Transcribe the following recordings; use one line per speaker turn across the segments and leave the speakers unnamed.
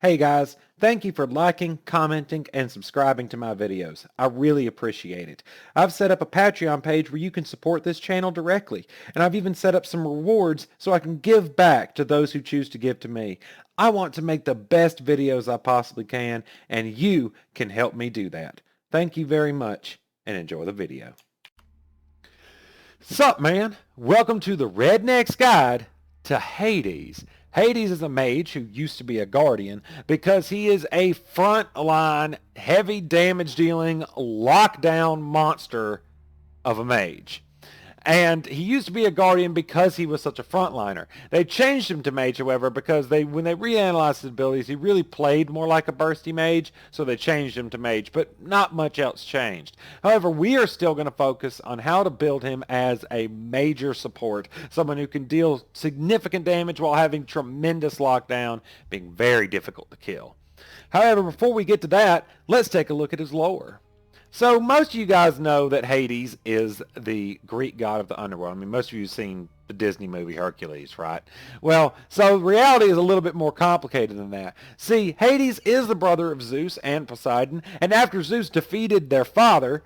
Hey guys, thank you for liking, commenting, and subscribing to my videos. I really appreciate it. I've set up a Patreon page where you can support this channel directly, and I've even set up some rewards so I can give back to those who choose to give to me. I want to make the best videos I possibly can, and you can help me do that. Thank you very much, and enjoy the video. Sup, man? Welcome to the Redneck's Guide to Hades. Hades is a mage who used to be a guardian because he is a front-line, heavy damage dealing, lockdown monster of a mage. And he used to be a guardian because he was such a frontliner. They changed him to mage, however, because when they reanalyzed his abilities, he really played more like a bursty mage, so they changed him to mage, but not much else changed. However, we are still going to focus on how to build him as a major support, someone who can deal significant damage while having tremendous lockdown, being very difficult to kill. However, before we get to that, let's take a look at his lore. So most of you guys know that Hades is the Greek god of the underworld. I mean, most of you have seen the Disney movie Hercules, right? Well, so reality is a little bit more complicated than that. See, Hades is the brother of Zeus and Poseidon, and after Zeus defeated their father,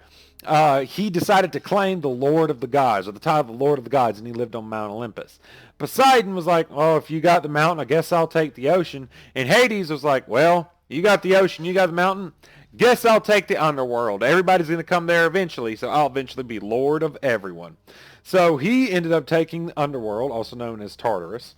he decided to claim the Lord of the Gods, or the title of the Lord of the Gods, and he lived on Mount Olympus. Poseidon was like, oh, if you got the mountain, I guess I'll take the ocean. And Hades was like, well, you got the ocean, you got the mountain, guess I'll take the underworld. Everybody's going to come there eventually, so I'll eventually be Lord of everyone. So he ended up taking the underworld, also known as Tartarus,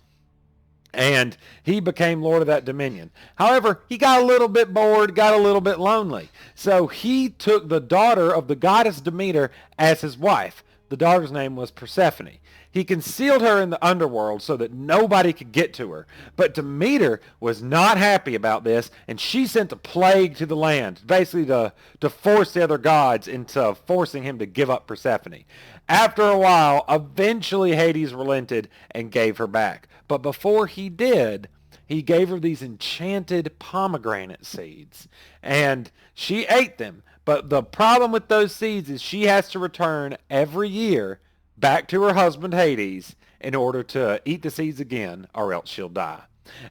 and he became Lord of that dominion. However, he got a little bit bored, got a little bit lonely. So he took the daughter of the goddess Demeter as his wife. The daughter's name was Persephone. He concealed her in the underworld so that nobody could get to her. But Demeter was not happy about this, and she sent a plague to the land, basically to force the other gods into forcing him to give up Persephone. After a while, eventually Hades relented and gave her back. But before he did, he gave her these enchanted pomegranate seeds, and she ate them. But the problem with those seeds is she has to return every year back to her husband Hades in order to eat the seeds again, or else she'll die.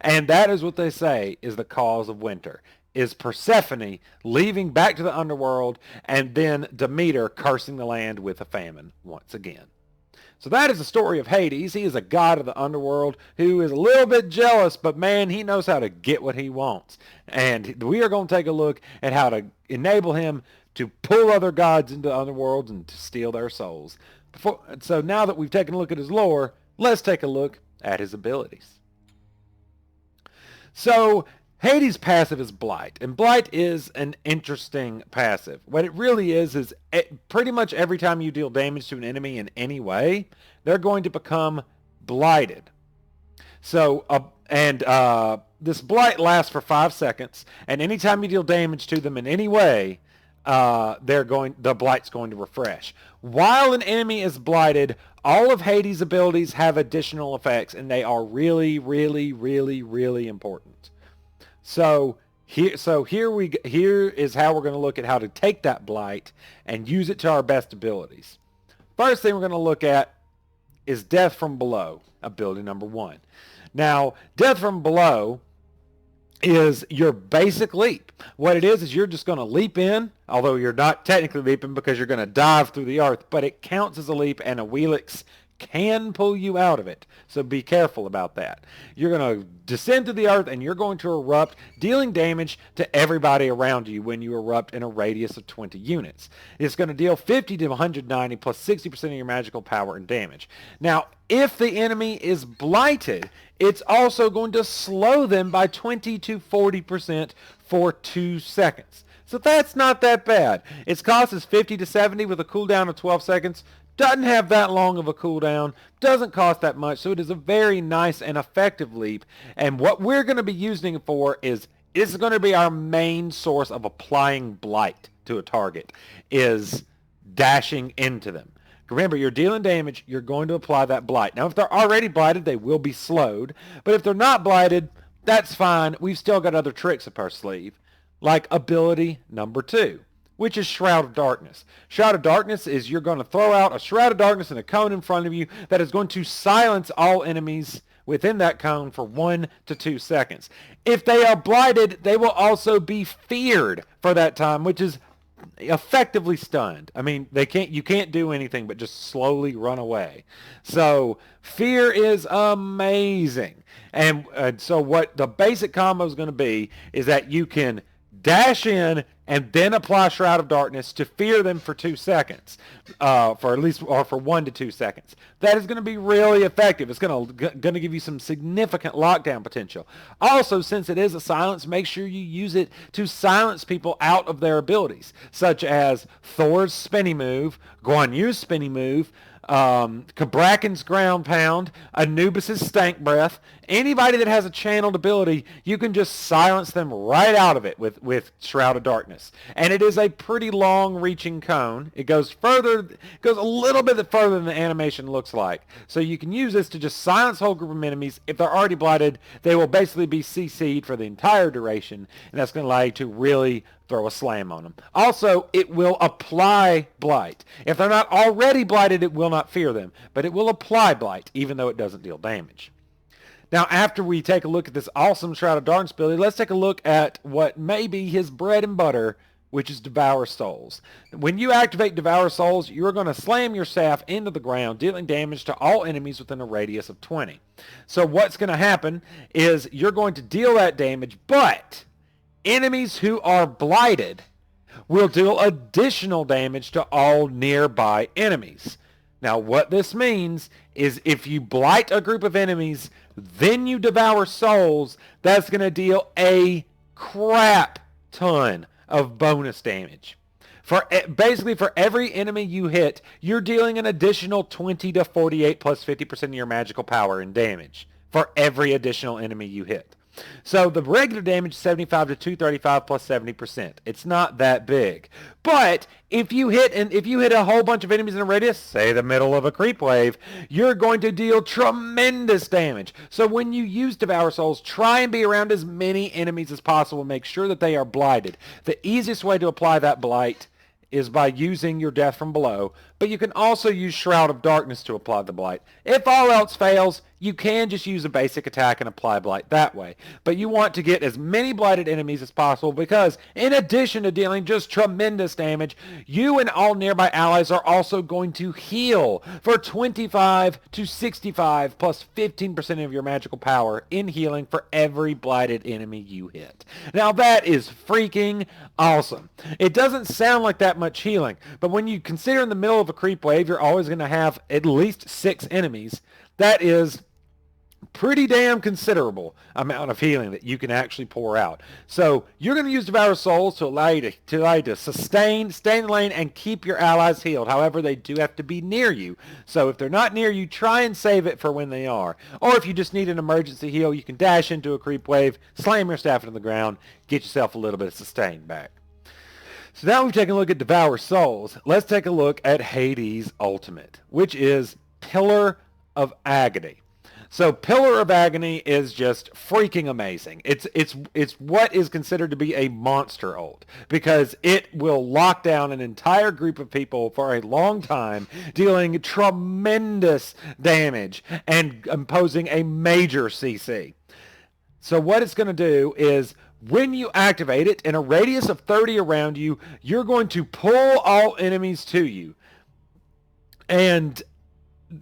And that is what they say is the cause of winter, is Persephone leaving back to the underworld and then Demeter cursing the land with a famine once again. So that is the story of Hades. He is a god of the underworld who is a little bit jealous, but man, he knows how to get what he wants. And we are going to take a look at how to enable him to pull other gods into the underworld and to steal their souls. So now that we've taken a look at his lore, let's take a look at his abilities. So Hades' passive is Blight, and Blight is an interesting passive. What it really is pretty much every time you deal damage to an enemy in any way, they're going to become blighted. So, this Blight lasts for 5 seconds, and anytime you deal damage to them in any way, the Blight's going to refresh. While an enemy is blighted, all of Hades' abilities have additional effects, and they are really, really, really, really important. So here is how we're going to look at how to take that Blight and use it to our best abilities. First thing we're going to look at is Death from Below, ability number 1. Now, Death from Below is your basic leap. What it is you're just going to leap in, although you're not technically leaping because you're going to dive through the earth, but it counts as a leap, and a Relics can pull you out of it. So be careful about that. You're going to descend to the earth, and you're going to erupt, dealing damage to everybody around you when you erupt in a radius of 20 units. It's going to deal 50 to 190 plus 60% of your magical power and damage. Now, if the enemy is blighted, it's also going to slow them by 20 to 40% for 2 seconds. So that's not that bad. Its cost is 50 to 70 with a cooldown of 12 seconds. Doesn't have that long of a cooldown, doesn't cost that much, so it is a very nice and effective leap. And what we're going to be using it for is going to be our main source of applying Blight to a target, is dashing into them. Remember, you're dealing damage, you're going to apply that Blight. Now, if they're already blighted, they will be slowed, but if they're not blighted, that's fine. We've still got other tricks up our sleeve, like ability number 2. Which is Shroud of Darkness. Shroud of Darkness is you're going to throw out a Shroud of Darkness in a cone in front of you that is going to silence all enemies within that cone for 1 to 2 seconds. If they are blighted, they will also be feared for that time, which is effectively stunned. I mean, you can't do anything but just slowly run away. So fear is amazing. And so what the basic combo is going to be is that you can dash in and then apply Shroud of Darkness to fear them for 2 seconds, for 1 to 2 seconds. That is going to be really effective. It's going to give you some significant lockdown potential. Also, since it is a silence, make sure you use it to silence people out of their abilities, such as Thor's spinny move, Guan Yu's spinny move, Kabrakan's ground pound, Anubis's stank breath. Anybody that has a channeled ability, you can just silence them right out of it with Shroud of Darkness. And it is a pretty long-reaching cone. It goes a little bit further than the animation looks like. So you can use this to just silence a whole group of enemies. If they're already blighted, they will basically be CC'd for the entire duration, and that's going to allow you to really throw a slam on them. Also, it will apply blight. If they're not already blighted, it will not fear them, but it will apply blight, even though it doesn't deal damage. Now, after we take a look at this awesome Shroud of Darkness ability, let's take a look at what may be his bread and butter, which is Devour Souls. When you activate Devour Souls, you're going to slam your staff into the ground, dealing damage to all enemies within a radius of 20. So what's going to happen is you're going to deal that damage, but enemies who are blighted will deal additional damage to all nearby enemies. Now, what this means is if you blight a group of enemies, then you devour souls, that's going to deal a crap ton of bonus damage. Basically, for every enemy you hit, you're dealing an additional 20 to 48 plus 50% of your magical power in damage for every additional enemy you hit. So the regular damage is 75 to 235 plus 70%. It's not that big. But if you hit a whole bunch of enemies in a radius, say the middle of a creep wave, you're going to deal tremendous damage. So when you use Devour Souls, try and be around as many enemies as possible. Make sure that they are blighted. The easiest way to apply that blight is by using your Death from Below, but you can also use Shroud of Darkness to apply the blight. If all else fails, you can just use a basic attack and apply blight that way. But you want to get as many blighted enemies as possible because in addition to dealing just tremendous damage, you and all nearby allies are also going to heal for 25 to 65 plus 15% of your magical power in healing for every blighted enemy you hit. Now that is freaking awesome. It doesn't sound like that much healing, but when you consider in the middle of a creep wave, you're always going to have at least 6 enemies. That is pretty damn considerable amount of healing that you can actually pour out. So you're going to use Devour Souls to allow you to sustain, stay in the lane, and keep your allies healed. However, they do have to be near you. So if they're not near you, try and save it for when they are. Or if you just need an emergency heal, you can dash into a creep wave, slam your staff into the ground, get yourself a little bit of sustain back. So now we've taken a look at Devour Souls. Let's take a look at Hades' ultimate, which is Pillar of Agony. So Pillar of Agony is just freaking amazing. It's what is considered to be a monster ult because it will lock down an entire group of people for a long time, dealing tremendous damage and imposing a major CC. So what it's going to do is when you activate it in a radius of 30 around you, you're going to pull all enemies to you. And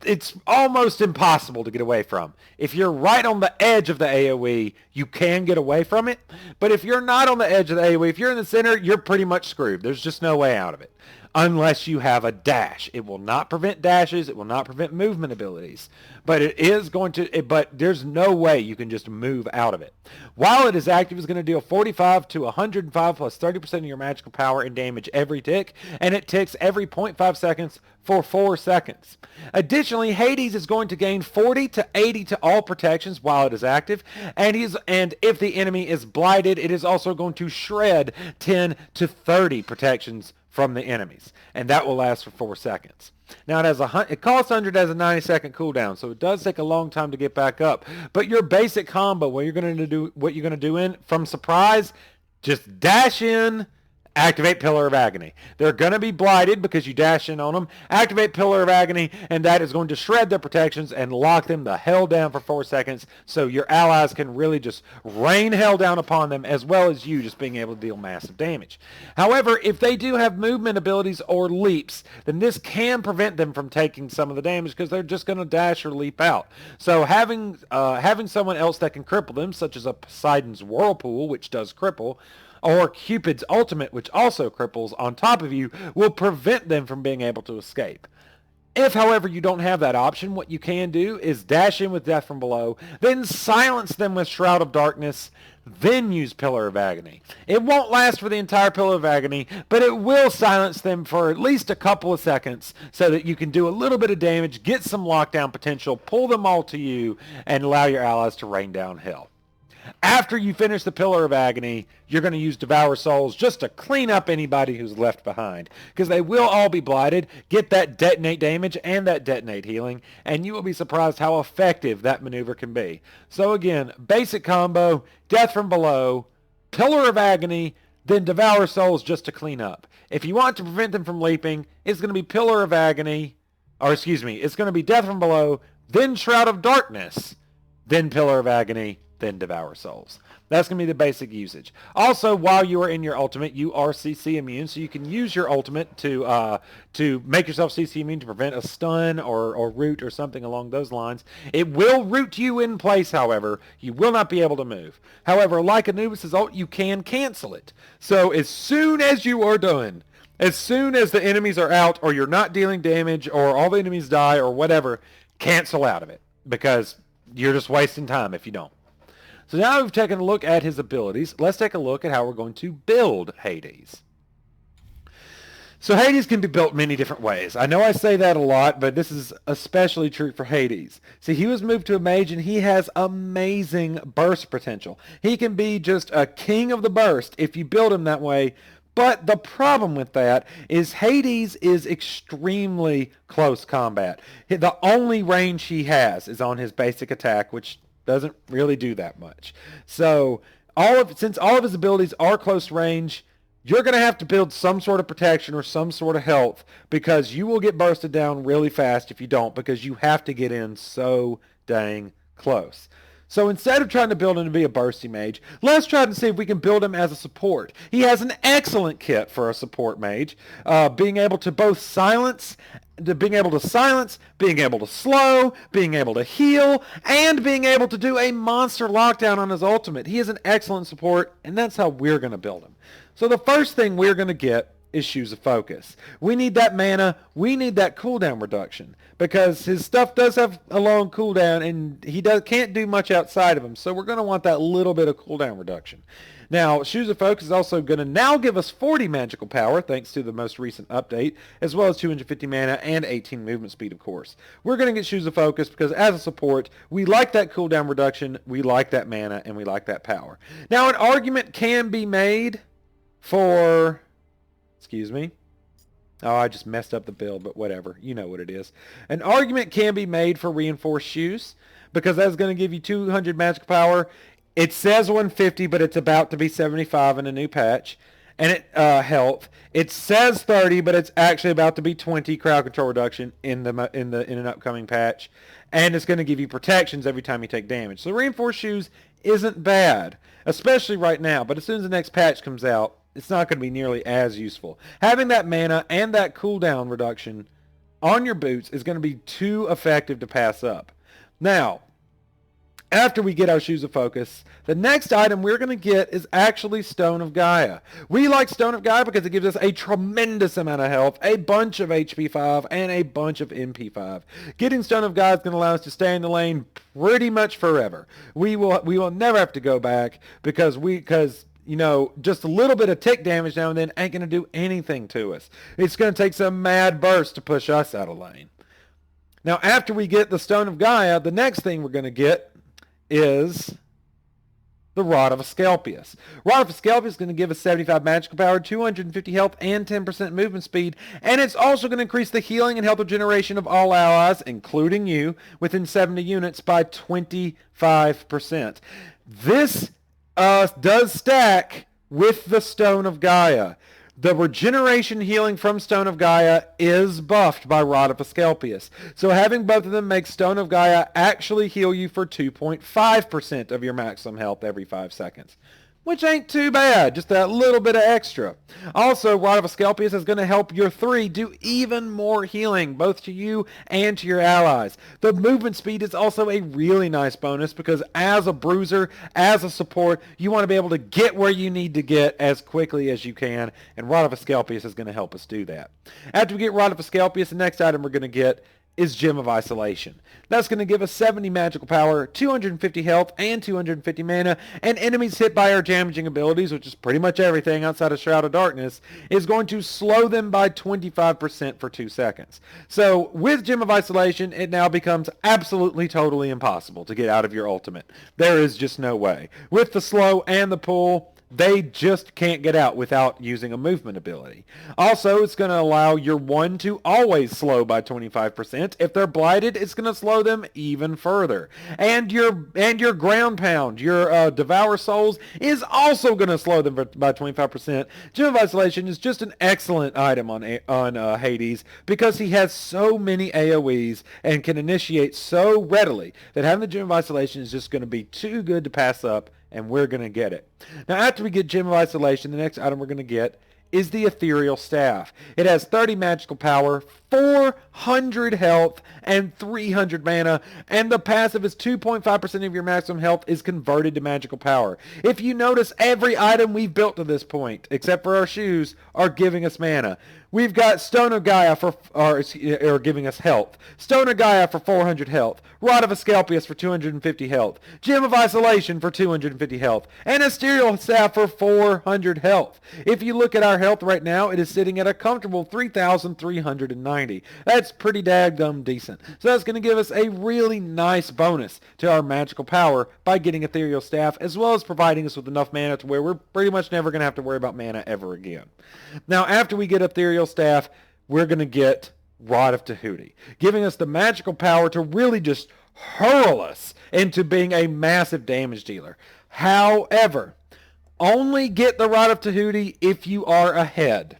it's almost impossible to get away from. If you're right on the edge of the AoE, you can get away from it. But if you're not on the edge of the AoE, if you're in the center, you're pretty much screwed. There's just no way out of it. Unless you have a dash. It will not prevent dashes. It will not prevent movement abilities. But it is going to, but there's no way you can just move out of it. While it is active, it's going to deal 45 to 105 plus 30% of your magical power and damage every tick. And it ticks every 0.5 seconds for 4 seconds. Additionally, Hades is going to gain 40 to 80 to all protections while it is active. And if the enemy is blighted, it is also going to shred 10 to 30 protections from the enemies, and that will last for 4 seconds. Now it costs 100 as a 90-second cooldown, so it does take a long time to get back up. But your basic combo, what you're going to do in from surprise, just dash in Activate Pillar of Agony. They're going to be blighted because you dash in on them. Activate Pillar of Agony, and that is going to shred their protections and lock them the hell down for 4 seconds, so your allies can really just rain hell down upon them, as well as you just being able to deal massive damage. However, if they do have movement abilities or leaps, then this can prevent them from taking some of the damage because they're just going to dash or leap out. So having someone else that can cripple them, such as a Poseidon's Whirlpool, which does cripple, or Cupid's Ultimate, which also cripples, on top of you, will prevent them from being able to escape. If, however, you don't have that option, what you can do is dash in with Death from Below, then silence them with Shroud of Darkness, then use Pillar of Agony. It won't last for the entire Pillar of Agony, but it will silence them for at least a couple of seconds so that you can do a little bit of damage, get some lockdown potential, pull them all to you, and allow your allies to rain down hell. After you finish the Pillar of Agony, you're going to use Devour Souls just to clean up anybody who's left behind, because they will all be blighted, get that detonate damage and that detonate healing, and you will be surprised how effective that maneuver can be. So again, basic combo, Death from Below, Pillar of Agony, then Devour Souls just to clean up. If you want to prevent them from leaping, it's going to be Pillar of Agony, it's going to be Death from Below, then Shroud of Darkness, then Pillar of Agony, then Devour Souls. That's going to be the basic usage. Also, while you are in your ultimate, you are CC immune, so you can use your ultimate to make yourself CC immune to prevent a stun or root or something along those lines. It will root you in place, however. You will not be able to move. However, like Anubis' ult, you can cancel it. So as soon as you are done, as soon as the enemies are out or you're not dealing damage or all the enemies die or whatever, cancel out of it because you're just wasting time if you don't. So now we've taken a look at his abilities. Let's take a look at how we're going to build Hades. So Hades can be built many different ways. I know I say that a lot, but this is especially true for Hades. See, he was moved to a mage, and he has amazing burst potential. He can be just a king of the burst if you build him that way. But the problem with that is Hades is extremely close combat. The only range he has is on his basic attack, which doesn't really do that much. So since all of his abilities are close range, you're going to have to build some sort of protection or some sort of health because you will get bursted down really fast if you don't, because you have to get in so dang close. So instead of trying to build him to be a bursty mage, let's try to see if we can build him as a support. He has an excellent kit for a support mage, being able to silence, being able to slow, being able to heal, and being able to do a monster lockdown on his ultimate. He is an excellent support, and that's how we're going to build him. So the first thing we're going to get is Shoes of Focus. We need that mana. We need that cooldown reduction because his stuff does have a long cooldown and he can't do much outside of him. So we're going to want that little bit of cooldown reduction. Now, Shoes of Focus is also going to now give us 40 magical power thanks to the most recent update, as well as 250 mana and 18 movement speed, of course. We're going to get Shoes of Focus because as a support, we like that cooldown reduction, we like that mana, and we like that power. Now, an argument can be made for... Excuse me. Oh, I just messed up the build, but whatever. You know what it is. An argument can be made for Reinforced Shoes because that's going to give you 200 magical power. It says 150, but it's about to be 75 in a new patch. And health. It says 30, but it's actually about to be 20 crowd control reduction in an upcoming patch. And it's going to give you protections every time you take damage. So Reinforced Shoes isn't bad, especially right now. But as soon as the next patch comes out, it's not going to be nearly as useful. Having that mana and that cooldown reduction on your boots is going to be too effective to pass up. Now, after we get our Shoes of Focus, the next item we're going to get is actually Stone of Gaia. We like Stone of Gaia because it gives us a tremendous amount of health, a bunch of HP 5, and a bunch of MP 5. Getting Stone of Gaia is going to allow us to stay in the lane pretty much forever. We will never have to go back because you know, just a little bit of tick damage now and then ain't going to do anything to us. It's going to take some mad burst to push us out of lane. Now, after we get the Stone of Gaia, the next thing we're going to get is the Rod of Asclepius. Rod of Asclepius is going to give us 75 magical power, 250 health, and 10% movement speed. And it's also going to increase the healing and health regeneration of all allies, including you, within 70 units by 25%. This does stack with the Stone of Gaia. The regeneration healing from Stone of Gaia is buffed by Rod of Asclepius. So having both of them makes Stone of Gaia actually heal you for 2.5% of your maximum health every 5 seconds. Which ain't too bad, just that little bit of extra. Also, Rod of Asclepius is going to help your 3 do even more healing, both to you and to your allies. The movement speed is also a really nice bonus because as a bruiser, as a support, you want to be able to get where you need to get as quickly as you can, and Rod of Asclepius is going to help us do that. After we get Rod of Asclepius, the next item we're going to get is Gem of Isolation. That's going to give us 70 magical power, 250 health, and 250 mana, and enemies hit by our damaging abilities, which is pretty much everything outside of Shroud of Darkness, is going to slow them by 25% for 2 seconds. So with Gem of Isolation, it now becomes absolutely totally impossible to get out of your ultimate. There is just no way. With the slow and the pull, they just can't get out without using a movement ability. Also, it's going to allow your 1 to always slow by 25%. If they're blighted, it's going to slow them even further. And your ground pound, your Devour Souls, is also going to slow them by 25%. Gem of Isolation is just an excellent item on Hades because he has so many AoEs and can initiate so readily that having the Gem of Isolation is just going to be too good to pass up, and we're going to get it. Now, after we get Gem of Isolation, the next item we're going to get is the Ethereal Staff. It has 30 magical power, 400 health, and 300 mana, and the passive is 2.5% of your maximum health is converted to magical power. If you notice, every item we've built to this point, except for our shoes, are giving us mana. We've got Stone of Gaia or giving us health. Stone of Gaia for 400 health. Rod of Asclepius for 250 health. Gem of Isolation for 250 health. And Ethereal Staff for 400 health. If you look at our health right now, it is sitting at a comfortable 3,390. That's pretty daggum decent. So that's going to give us a really nice bonus to our magical power by getting Ethereal Staff, as well as providing us with enough mana to where we're pretty much never going to have to worry about mana ever again. Now, after we get Ethereal Staff, we're going to get Rod of Tahuti, giving us the magical power to really just hurl us into being a massive damage dealer. However, only get the Rod of Tahuti if you are ahead.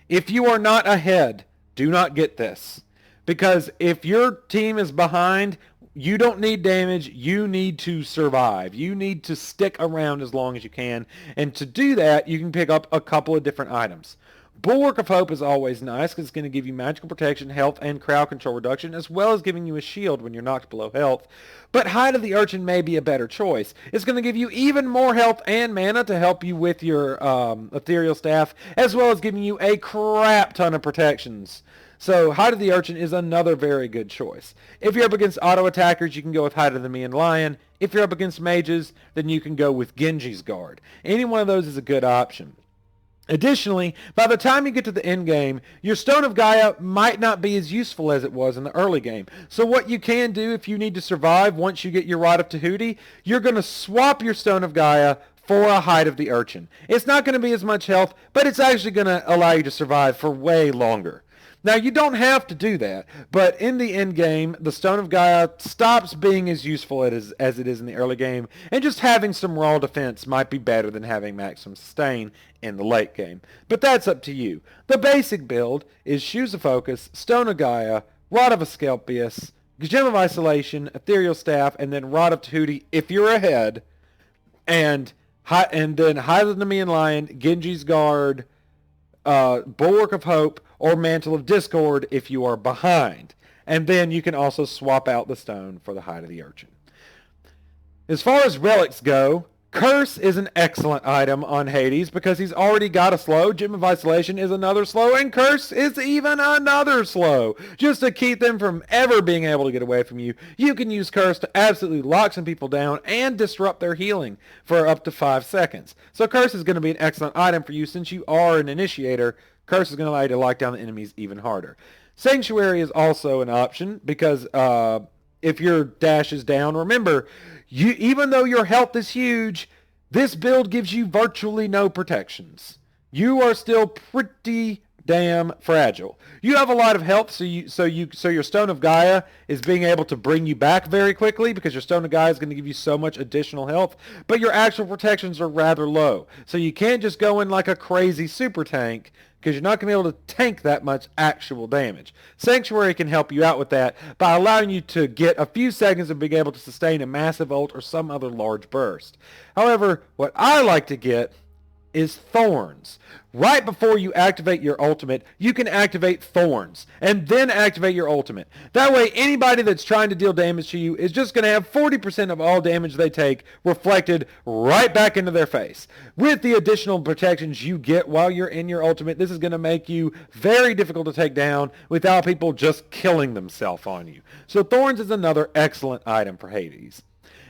If you are not ahead, do not get this. Because if your team is behind, you don't need damage, you need to survive. You need to stick around as long as you can. And to do that, you can pick up a couple of different items. Bulwark of Hope is always nice because it's going to give you magical protection, health, and crowd control reduction, as well as giving you a shield when you're knocked below health. But Hide of the Urchin may be a better choice. It's going to give you even more health and mana to help you with your Ethereal Staff, as well as giving you a crap ton of protections. So Hide of the Urchin is another very good choice. If you're up against auto attackers, you can go with Hide of the Nemean Lion. If you're up against mages, then you can go with Genji's Guard. Any one of those is a good option. Additionally, by the time you get to the end game, your Stone of Gaia might not be as useful as it was in the early game. So what you can do if you need to survive once you get your Rod of Tahuti, you're going to swap your Stone of Gaia for a Hide of the Urchin. It's not going to be as much health, but it's actually going to allow you to survive for way longer. Now, you don't have to do that, but in the end game, the Stone of Gaia stops being as useful as it is in the early game, and just having some raw defense might be better than having maximum sustain in the late game. But that's up to you. The basic build is Shoes of Focus, Stone of Gaia, Rod of Asclepius, Gem of Isolation, Ethereal Staff, and then Rod of Tahuti if you're ahead, and then Hide of the Nemean Lion, Genji's Guard, Bulwark of Hope, or Mantle of Discord if you are behind. And then you can also swap out the stone for the Hide of the Urchin. As far as relics go, Curse is an excellent item on Hades because he's already got a slow. Gem of Isolation is another slow, and Curse is even another slow. Just to keep them from ever being able to get away from you, you can use Curse to absolutely lock some people down and disrupt their healing for up to 5 seconds. So Curse is going to be an excellent item for you since you are an initiator. Curse is going to allow you to lock down the enemies even harder. Sanctuary is also an option because if your dash is down, remember, even though your health is huge, this build gives you virtually no protections. You are still pretty damn fragile. You have a lot of health, so your Stone of Gaia is being able to bring you back very quickly because your Stone of Gaia is going to give you so much additional health, but your actual protections are rather low. So you can't just go in like a crazy super tank because you're not going to be able to tank that much actual damage. Sanctuary can help you out with that by allowing you to get a few seconds of being able to sustain a massive ult or some other large burst. However, what I like to get is Thorns. Right before you activate your ultimate, you can activate Thorns and then activate your ultimate. That way, anybody that's trying to deal damage to you is just going to have 40% of all damage they take reflected right back into their face. With the additional protections you get while you're in your ultimate, this is going to make you very difficult to take down without people just killing themselves on you. So Thorns is another excellent item for Hades.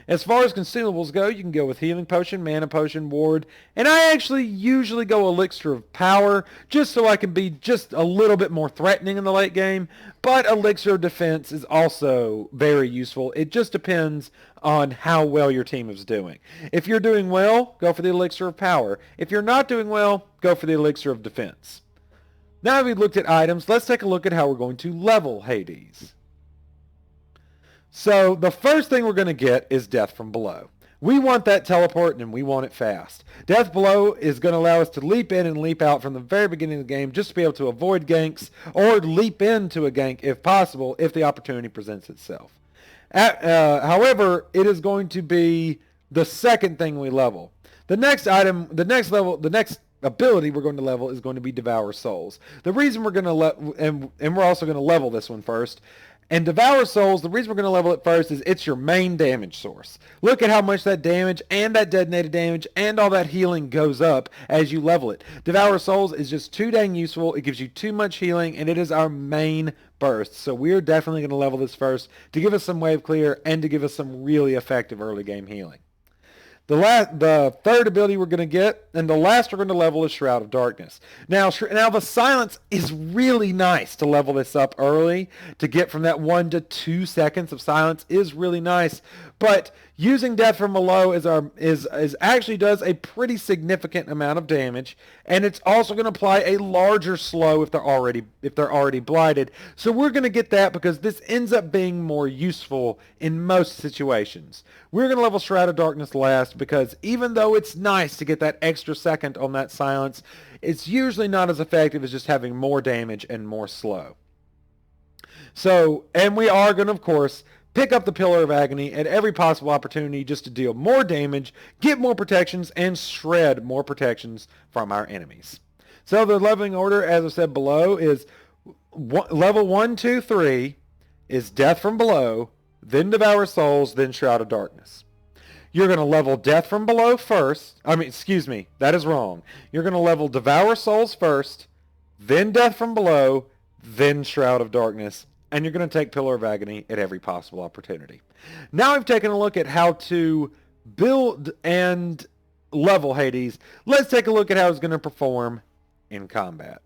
As far as consumables go, you can go with Healing Potion, Mana Potion, Ward, and I actually usually go Elixir of Power just so I can be just a little bit more threatening in the late game, but Elixir of Defense is also very useful. It just depends on how well your team is doing. If you're doing well, go for the Elixir of Power. If you're not doing well, go for the Elixir of Defense. Now that we've looked at items, let's take a look at how we're going to level Hades. So the first thing we're going to get is Death from Below. We want that teleport and we want it fast. Death Below is going to allow us to leap in and leap out from the very beginning of the game just to be able to avoid ganks or leap into a gank if possible if the opportunity presents itself. However, it is going to be the second thing we level. The next ability we're going to level is going to be Devour Souls. The reason we're going to and we're also going to level this one first. And Devour Souls, the reason we're going to level it first is it's your main damage source. Look at how much that damage and that detonated damage and all that healing goes up as you level it. Devour Souls is just too dang useful. It gives you too much healing, and it is our main burst. So we're definitely going to level this first to give us some wave clear and to give us some really effective early game healing. The third ability we're going to get, and the last we're going to level is Shroud of Darkness. Now the silence is really nice to level this up early. To get from that 1 to 2 seconds of silence is really nice. But using Death from Below is actually does a pretty significant amount of damage, and it's also going to apply a larger slow if they're already blighted. So we're going to get that because this ends up being more useful in most situations. We're going to level Shroud of Darkness last because even though it's nice to get that extra second on that silence, it's usually not as effective as just having more damage and more slow. So, and we are going to, of course, pick up the Pillar of Agony at every possible opportunity just to deal more damage, get more protections, and shred more protections from our enemies. So the leveling order, as I said below, is level 1, 2, 3 is Death from Below, then Devour Souls, then Shroud of Darkness. You're going to level Death from Below first. That is wrong. You're going to level Devour Souls first, then Death from Below, then Shroud of Darkness, and you're going to take Pillar of Agony at every possible opportunity. Now we've taken a look at how to build and level Hades. Let's take a look at how it's going to perform in combat.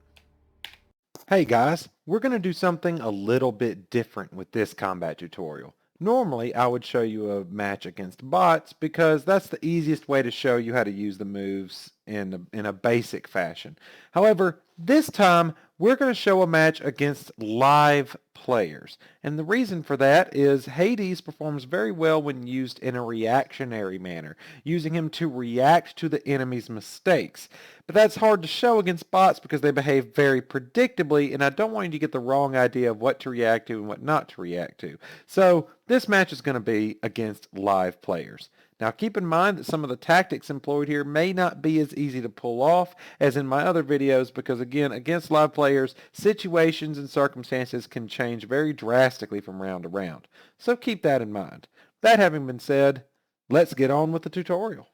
Hey guys, we're going to do something a little bit different with this combat tutorial. Normally, I would show you a match against bots because that's the easiest way to show you how to use the moves in a basic fashion. However, this time, we're going to show a match against live players. And the reason for that is Hades performs very well when used in a reactionary manner, using him to react to the enemy's mistakes. But that's hard to show against bots because they behave very predictably, and I don't want you to get the wrong idea of what to react to and what not to react to. So this match is going to be against live players. Now keep in mind that some of the tactics employed here may not be as easy to pull off as in my other videos because again, against live players, situations and circumstances can change very drastically from round to round. So keep that in mind. That having been said, let's get on with the tutorial.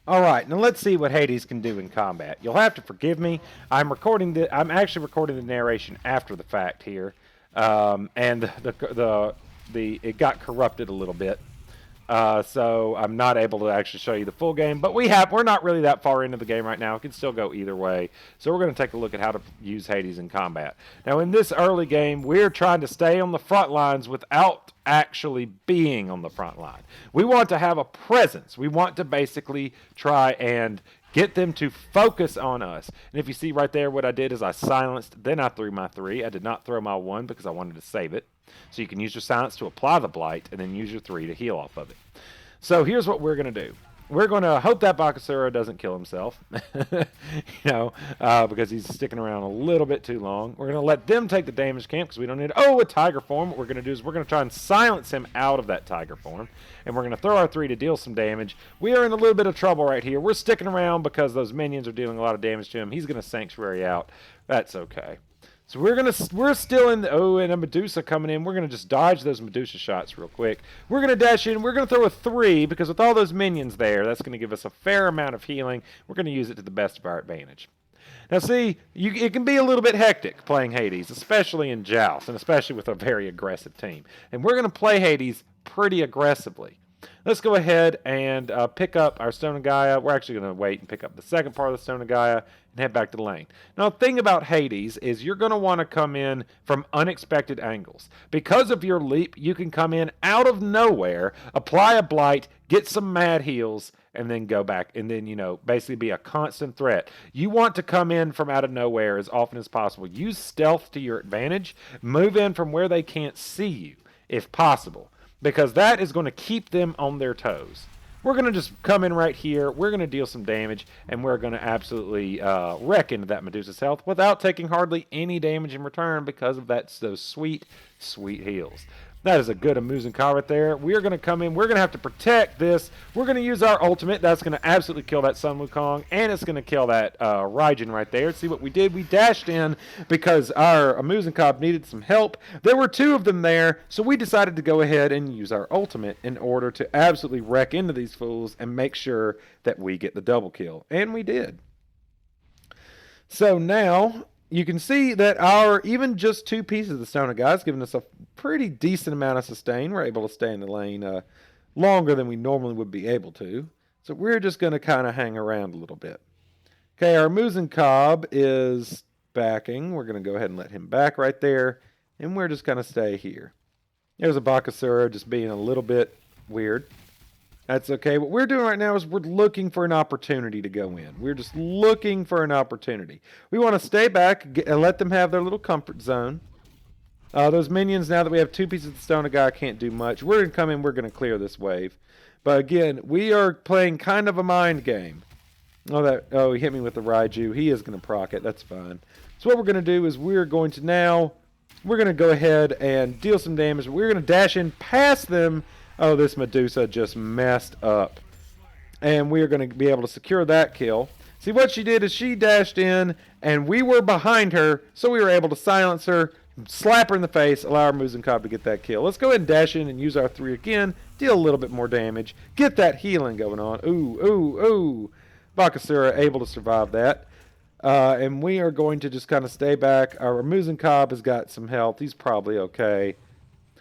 Alright, now let's see what Hades can do in combat. You'll have to forgive me. I'm actually recording the narration after the fact here. And it got corrupted a little bit. So I'm not able to actually show you the full game, but we're not really that far into the game right now. It can still go either way. So we're going to take a look at how to use Hades in combat. Now in this early game, we're trying to stay on the front lines without actually being on the front line. We want to have a presence. We want to basically try and get them to focus on us. And if you see right there, what I did is I silenced, then I threw my 3. I did not throw my 1 because I wanted to save it. So you can use your silence to apply the blight and then use your 3 to heal off of it. So here's what we're going to do. We're going to hope that Bakasura doesn't kill himself, because he's sticking around a little bit too long. We're going to let them take the damage camp because we don't need a tiger form. What we're going to do is we're going to try and silence him out of that tiger form, and we're going to throw our 3 to deal some damage. We are in a little bit of trouble right here. We're sticking around because those minions are dealing a lot of damage to him. He's going to sanctuary out. That's okay. So we're still in the, and a Medusa coming in. We're going to just dodge those Medusa shots real quick. We're going to dash in. We're going to throw a 3 because with all those minions there, that's going to give us a fair amount of healing. We're going to use it to the best of our advantage. Now see, it can be a little bit hectic playing Hades, especially in Joust, and especially with a very aggressive team. And we're going to play Hades pretty aggressively. Let's go ahead and pick up our Stone of Gaia. We're actually going to wait and pick up the second part of the Stone of Gaia and head back to the lane. Now, the thing about Hades is you're going to want to come in from unexpected angles. Because of your leap, you can come in out of nowhere, apply a blight, get some mad heals, and then go back and then, basically be a constant threat. You want to come in from out of nowhere as often as possible. Use stealth to your advantage. Move in from where they can't see you, if possible, because that is going to keep them on their toes. We're going to just come in right here. We're going to deal some damage, and we're going to absolutely wreck into that Medusa's health without taking hardly any damage in return because of those sweet, sweet heals. That is a good Amuzen Ka right there. We're going to come in. We're going to have to protect this. We're going to use our ultimate. That's going to absolutely kill that Sun Wukong, and it's going to kill that Raijin right there. See what we did? We dashed in because our Amuzen Ka needed some help. There were 2 of them there, so we decided to go ahead and use our ultimate in order to absolutely wreck into these fools and make sure that we get the double kill. And we did. So now you can see that even just 2 pieces of the Stone of Gaia is giving us a pretty decent amount of sustain. We're able to stay in the lane longer than we normally would be able to. So we're just going to kind of hang around a little bit. Okay, our Amuzen Ka is backing. We're going to go ahead and let him back right there. And we're just going to stay here. There's a Bakasura just being a little bit weird. That's okay. What we're doing right now is we're looking for an opportunity to go in. We're just looking for an opportunity. We want to stay back and let them have their little comfort zone. Those minions, now that we have 2 pieces of the Stone of Gaia, can't do much. We're going to come in. We're going to clear this wave. But again, we are playing kind of a mind game. Oh, he hit me with the Raiju. He is going to proc it. That's fine. So what we're going to do is we're going to go ahead and deal some damage. We're going to dash in past them. Oh, this Medusa just messed up. And we are going to be able to secure that kill. See, what she did is she dashed in, and we were behind her, so we were able to silence her, slap her in the face, allow our Amuzen Ka to get that kill. Let's go ahead and dash in and use our 3 again, deal a little bit more damage, get that healing going on. Ooh. Bakasura able to survive that. And we are going to just kind of stay back. Our Amuzen Ka has got some health. He's probably okay.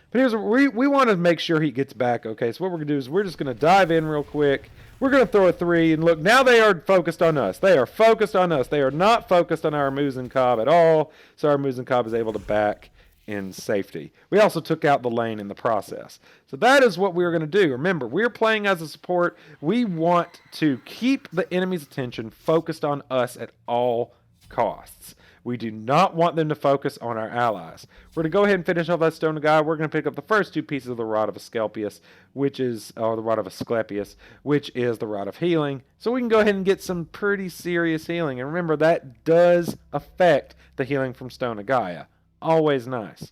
But here's what we want to make sure he gets back okay. So what we're going to do is we're just going to dive in real quick. We're going to throw a 3, and look, now they are focused on us. They are focused on us. They are not focused on our Amuzen Ka at all, so our Amuzen Ka is able to back in safety. We also took out the lane in the process. So that is what we're going to do. Remember, we're playing as a support. We want to keep the enemy's attention focused on us at all costs. We do not want them to focus on our allies. We're going to go ahead and finish off that Stone of Gaia. We're going to pick up the first 2 pieces of the Rod of Asclepius, the Rod of Asclepius, which is the Rod of Healing. So we can go ahead and get some pretty serious healing. And remember, that does affect the healing from Stone of Gaia. Always nice.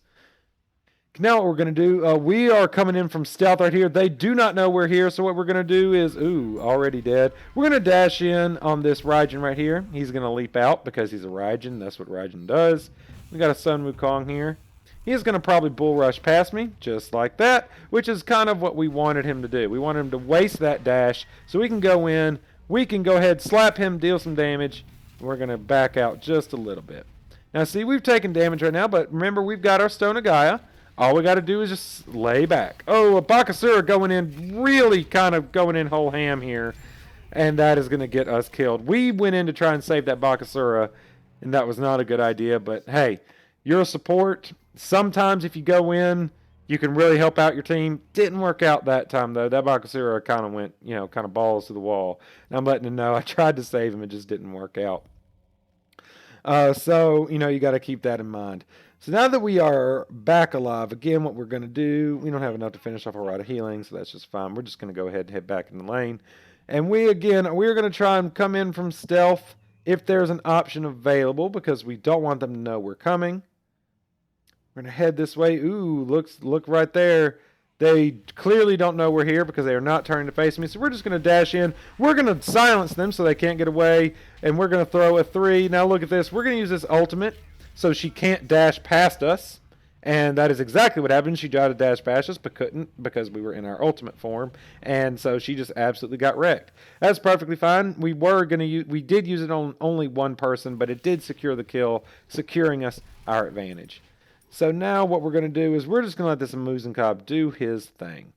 Now what we're going to do, we are coming in from stealth right here. They do not know we're here, so what we're going to do is, already dead. We're going to dash in on this Raijin right here. He's going to leap out because he's a Raijin. That's what Raijin does. We got a Sun Wukong here. He's going to probably bull rush past me, just like that, which is kind of what we wanted him to do. We wanted him to waste that dash so we can go in. We can go ahead, slap him, deal some damage. We're going to back out just a little bit. Now, see, we've taken damage right now, but remember, we've got our Stone of Gaia. All we got to do is just lay back. Oh, a Bakasura going in, really kind of going in whole ham here. And that is going to get us killed. We went in to try and save that Bakasura, and that was not a good idea. But hey, you're a support. Sometimes if you go in, you can really help out your team. Didn't work out that time, though. That Bakasura kind of went, kind of balls to the wall. And I'm letting him know I tried to save him. It just didn't work out. So, you got to keep that in mind. So now that we are back alive, again, what we're going to do, we don't have enough to finish off our rite of healing, so that's just fine. We're just going to go ahead and head back in the lane. And we're going to try and come in from stealth if there's an option available, because we don't want them to know we're coming. We're going to head this way. Ooh, look right there. They clearly don't know we're here because they are not turning to face me. So we're just going to dash in. We're going to silence them so they can't get away. And we're going to throw a 3. Now look at this. We're going to use this ultimate so she can't dash past us. And that is exactly what happened. She tried to dash past us but couldn't because we were in our ultimate form. And so she just absolutely got wrecked. That's perfectly fine. We did use it on only one person, but it did secure the kill, securing us our advantage. So now what we're going to do is we're just going to let this Muzenkob do his thing.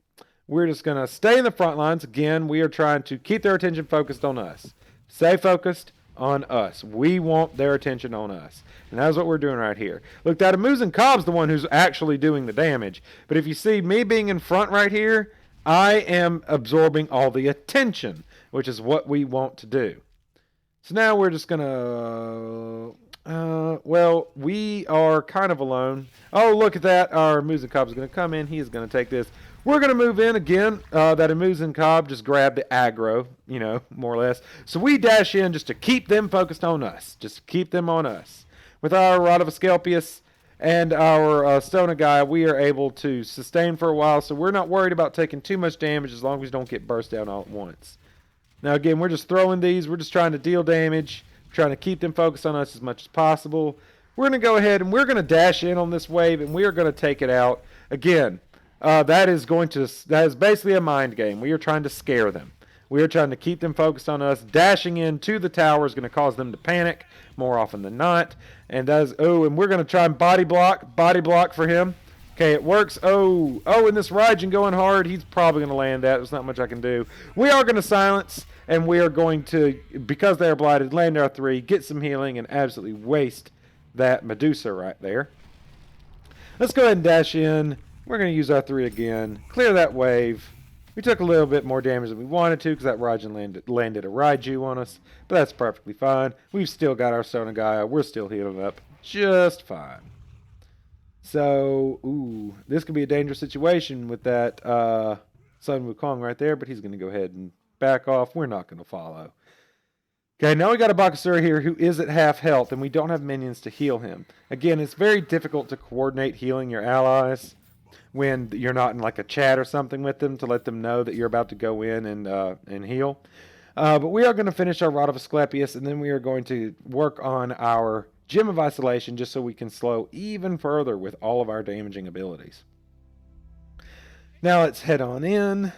We're just going to stay in the front lines. Again, we are trying to keep their attention focused on us. Stay focused on us. We want their attention on us. And that's what we're doing right here. Look, that Muzenkob's the one who's actually doing the damage. But if you see me being in front right here, I am absorbing all the attention, which is what we want to do. So now we're just going to... well, we are kind of alone. Oh, look at that. Our Muzenkob is going to come in. He is going to take this. We're going to move in again. That Muzenkob just grabbed the aggro, more or less. So we dash in just to keep them focused on us. Just to keep them on us. With our Rod of Asclepius and our Stona guy, we are able to sustain for a while. So we're not worried about taking too much damage as long as we don't get burst down all at once. Now, again, we're just throwing these. We're just trying to deal damage. Trying to keep them focused on us as much as possible. We're going to go ahead and we're going to dash in on this wave and we are going to take it out. Again, that is basically a mind game. We are trying to scare them. We are trying to keep them focused on us. Dashing into the tower is going to cause them to panic more often than not. And and we're going to try and body block for him. Okay, it works. Oh, and this Raijin going hard. He's probably going to land that. There's not much I can do. We are going to silence. And we are going to, because they are blighted, land our 3, get some healing, and absolutely waste that Medusa right there. Let's go ahead and dash in. We're going to use our 3 again. Clear that wave. We took a little bit more damage than we wanted to because that Raijin landed a Raiju on us. But that's perfectly fine. We've still got our Sonagaya. We're still healing up just fine. So, this could be a dangerous situation with that Sun Wukong right there. But he's going to go ahead and back off. We're not going to follow. Okay, now we got a Bakasura here who is at half health, and we don't have minions to heal him. Again, it's very difficult to coordinate healing your allies when you're not in like a chat or something with them to let them know that you're about to go in and heal. But we are going to finish our Rod of Asclepius, and then we are going to work on our Gem of Isolation just so we can slow even further with all of our damaging abilities. Now let's head on in.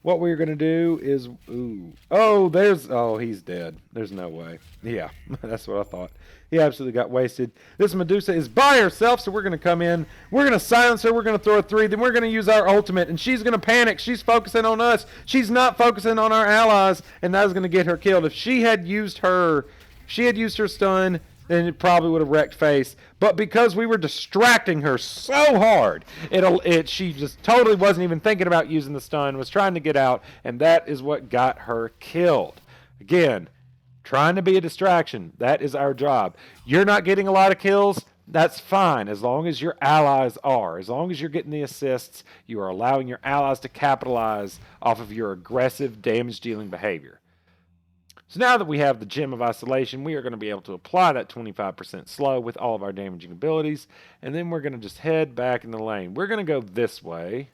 What we're going to do is, he's dead. There's no way. Yeah, that's what I thought. He absolutely got wasted. This Medusa is by herself, so we're going to come in. We're going to silence her. We're going to throw a 3. Then we're going to use our ultimate, and she's going to panic. She's focusing on us. She's not focusing on our allies, and that is going to get her killed. If she had used her stun, then it probably would have wrecked face. But because we were distracting her so hard, she just totally wasn't even thinking about using the stun, was trying to get out, and that is what got her killed. Again, trying to be a distraction. That is our job. You're not getting a lot of kills. That's fine as long as your allies are. As long as you're getting the assists, you are allowing your allies to capitalize off of your aggressive damage-dealing behavior. So now that we have the Gem of Isolation, we are going to be able to apply that 25% slow with all of our damaging abilities. And then we're going to just head back in the lane. We're going to go this way.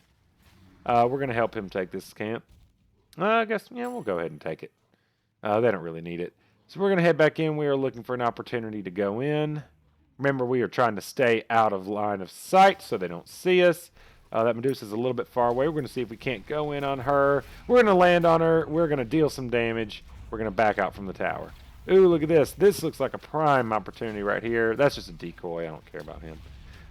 We're going to help him take this camp. I guess, we'll go ahead and take it. They don't really need it. So we're going to head back in. We are looking for an opportunity to go in. Remember, we are trying to stay out of line of sight so they don't see us. That Medusa is a little bit far away. We're going to see if we can't go in on her. We're going to land on her. We're going to deal some damage. We're going to back out from the tower. Ooh, look at this. This looks like a prime opportunity right here. That's just a decoy. I don't care about him.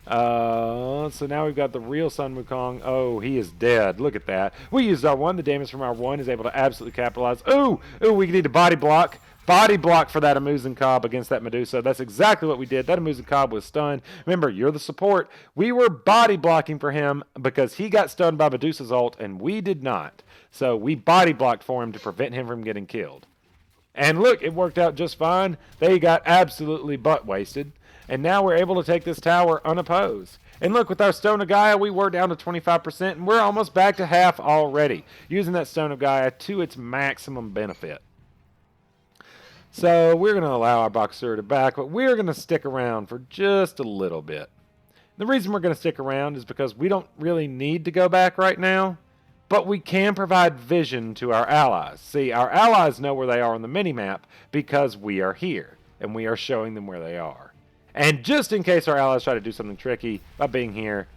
So now we've got the real Sun Wukong. Oh, he is dead. Look at that. We used our one. The damage from our one is able to absolutely capitalize. Ooh, we need a body block. Body block for that Amusin Cobb against that Medusa. That's exactly what we did. That Amusin Cobb was stunned. Remember, you're the support. We were body blocking for him because he got stunned by Medusa's ult, and we did not. So we body blocked for him to prevent him from getting killed. And look, it worked out just fine. They got absolutely butt wasted. And now we're able to take this tower unopposed. And look, with our Stone of Gaia, we were down to 25%, and we're almost back to half already, using that Stone of Gaia to its maximum benefit. So we're going to allow our Boxer to back, but we're going to stick around for just a little bit. The reason we're going to stick around is because we don't really need to go back right now, but we can provide vision to our allies. See, our allies know where they are on the minimap because we are here, and we are showing them where they are. And just in case our allies try to do something tricky, by being here,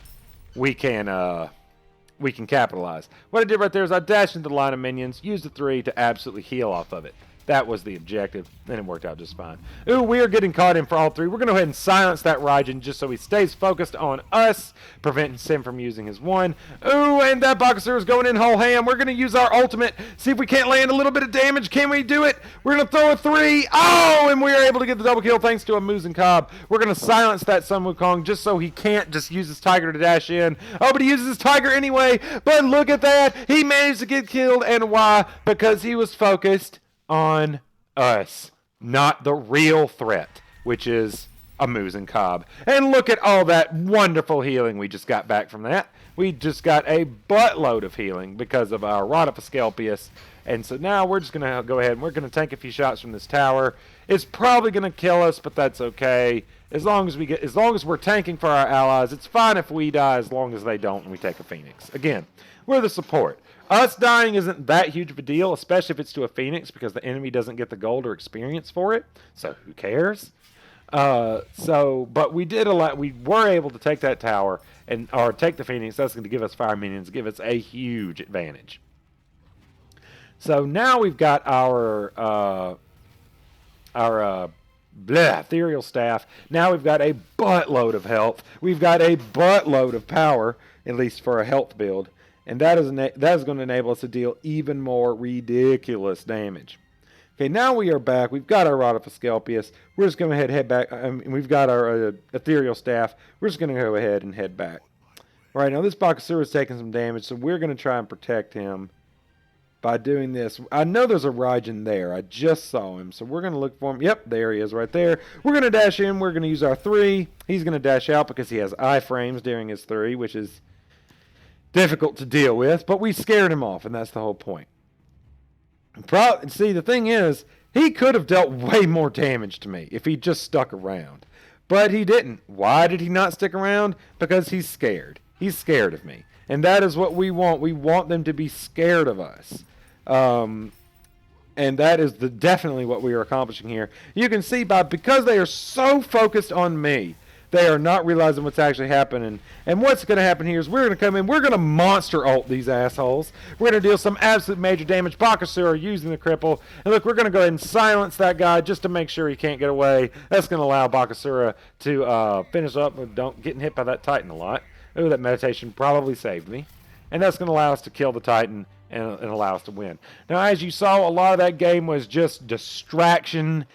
we can capitalize. What I did right there is I dashed into the line of minions, used the 3 to absolutely heal off of it. That was the objective, and it worked out just fine. Ooh, we are getting caught in for all 3. We're going to go ahead and silence that Raijin just so he stays focused on us, preventing Sim from using his 1. Ooh, and that Boxer is going in whole ham. We're going to use our ultimate, see if we can't land a little bit of damage. Can we do it? We're going to throw a 3. Oh, and we are able to get the double kill thanks to a Amusin Cobb. We're going to silence that Sun Wukong just so he can't just use his Tiger to dash in. Oh, but he uses his Tiger anyway. But look at that. He managed to get killed, and why? Because he was focused on us, not the real threat, which is Amusin Cobb. And look at all that wonderful healing we just got back from that. We just got a buttload of healing because of our Rod of Asclepius. And so now we're just going to go ahead and we're going to tank a few shots from this tower. It's probably going to kill us, but that's okay. As long as we're tanking for our allies, it's fine if we die as long as they don't and we take a Phoenix. Again, we're the support. Us dying isn't that huge of a deal, especially if it's to a Phoenix, because the enemy doesn't get the gold or experience for it. So who cares? But we were able to take that tower or take the Phoenix. That's going to give us fire minions, give us a huge advantage. So now we've got our ethereal staff. Now we've got a buttload of health. We've got a buttload of power, at least for a health build. And that is going to enable us to deal even more ridiculous damage. Okay, now we are back. We've got our Rod of Asclepius. We're just going to head back. We've got our ethereal staff. We're just going to go ahead and head back. All right, now this Bakasura is taking some damage, so we're going to try and protect him by doing this. I know there's a Raijin there. I just saw him, so we're going to look for him. Yep, there he is right there. We're going to dash in. We're going to use our 3. He's going to dash out because he has iframes during his 3, which is difficult to deal with, but we scared him off, and that's the whole point. See, the thing is, he could have dealt way more damage to me if he just stuck around, but he didn't. Why did he not stick around? Because he's scared. He's scared of me, and that is what we want. We want them to be scared of us, and that is definitely what we are accomplishing here. You can see because they are so focused on me, they are not realizing what's actually happening. And what's going to happen here is we're going to come in. We're going to monster ult these assholes. We're going to deal some absolute major damage. Bakasura using the cripple. And look, we're going to go ahead and silence that guy just to make sure he can't get away. That's going to allow Bakasura to finish up with getting hit by that Titan a lot. Ooh, that meditation probably saved me. And that's going to allow us to kill the Titan and allow us to win. Now, as you saw, a lot of that game was just distraction,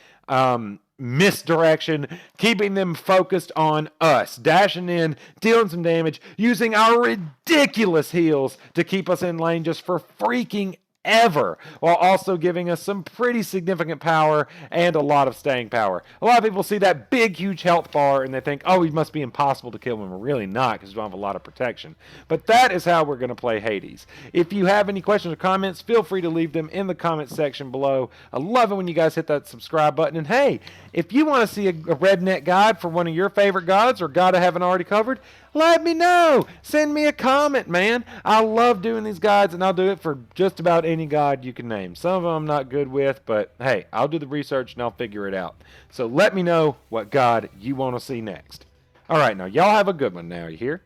misdirection, keeping them focused on us, dashing in, dealing some damage, using our ridiculous heals to keep us in lane just for freaking ever, while also giving us some pretty significant power and a lot of staying power. A lot of people see that big, huge health bar and they think, oh, he must be impossible to kill when we're really not because we don't have a lot of protection. But that is how we're going to play Hades. If you have any questions or comments, feel free to leave them in the comments section below. I love it when you guys hit that subscribe button. And hey, if you want to see a redneck guide for one of your favorite gods or god I haven't already covered, let me know. Send me a comment, man. I love doing these guides, and I'll do it for just about any god you can name. Some of them I'm not good with, but hey, I'll do the research and I'll figure it out. So let me know what god you want to see next. All right, now y'all have a good one now, you hear?